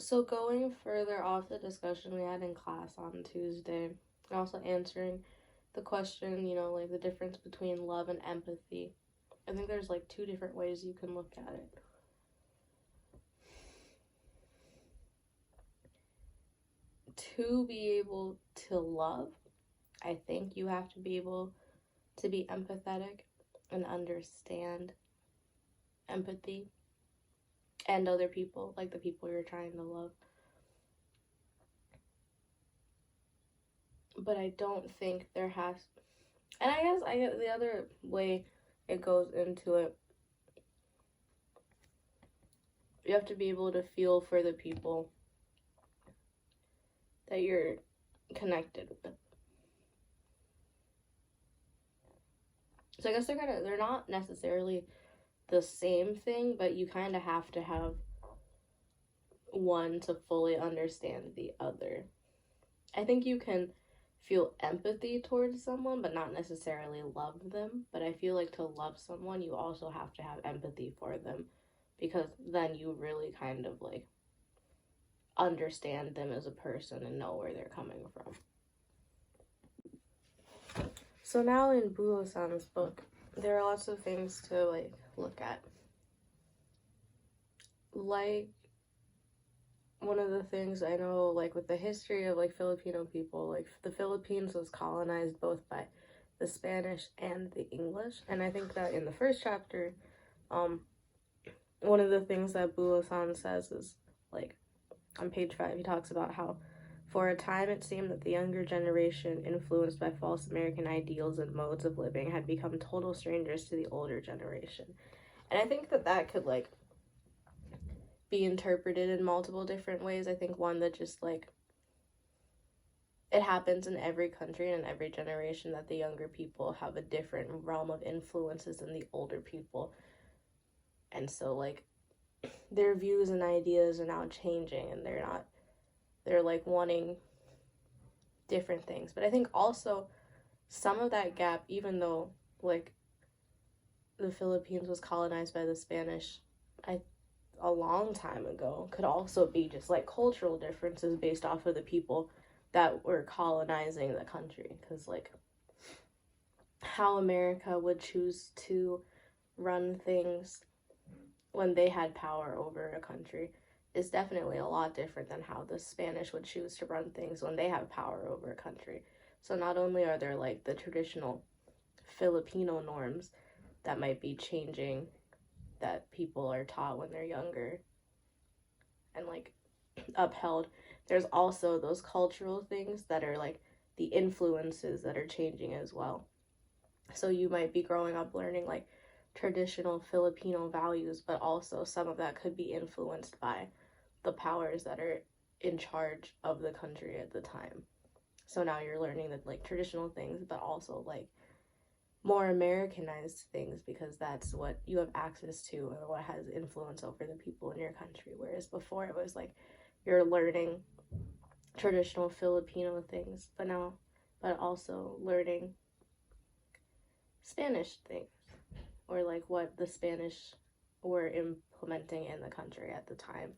So going further off the discussion we had in class on Tuesday, and also answering the question, like the difference between love and empathy. I think there's like two different ways you can look at it. To be able to love, I think you have to be able to be empathetic and understand empathy and other people, like the people you're trying to love. But I don't think there has, and I guess the other way it goes into it, you have to be able to feel for the people that you're connected with. So I guess they're not necessarily the same thing, but you kind of have to have one to fully understand the other. I think you can feel empathy towards someone but not necessarily love them, but I feel like to love someone you also have to have empathy for them, because then you really kind of like understand them as a person and know where they're coming from. So now in Bulo-san's book, there are lots of things to like look at. Like, one of the things I know, like with the history of like Filipino people, like the Philippines was colonized both by the Spanish and the English. And I think that in the first chapter, one of the things that Bulo-san says is like on page 5, he talks about how for a time it seemed that the younger generation, influenced by false American ideals and modes of living, had become total strangers to the older generation. And I think that that could like be interpreted in multiple different ways. I think one that just like it happens in every country and in every generation that the younger people have a different realm of influences than the older people. And so like their views and ideas are now changing, and they're like wanting different things. But I think also some of that gap, even though like the Philippines was colonized by the Spanish a long time ago, could also be just like cultural differences based off of the people that were colonizing the country. Because like how America would choose to run things when they had power over a country is definitely a lot different than how the Spanish would choose to run things when they have power over a country. So not only are there like the traditional Filipino norms that might be changing, that people are taught when they're younger and like upheld, there's also those cultural things that are like the influences that are changing as well. So you might be growing up learning like traditional Filipino values, but also some of that could be influenced by the powers that are in charge of the country at the time. So now you're learning that like traditional things, but also like more Americanized things, because that's what you have access to and what has influence over the people in your country. Whereas before it was like you're learning traditional Filipino things, but also learning Spanish things, or like what the Spanish were implementing in the country at the time.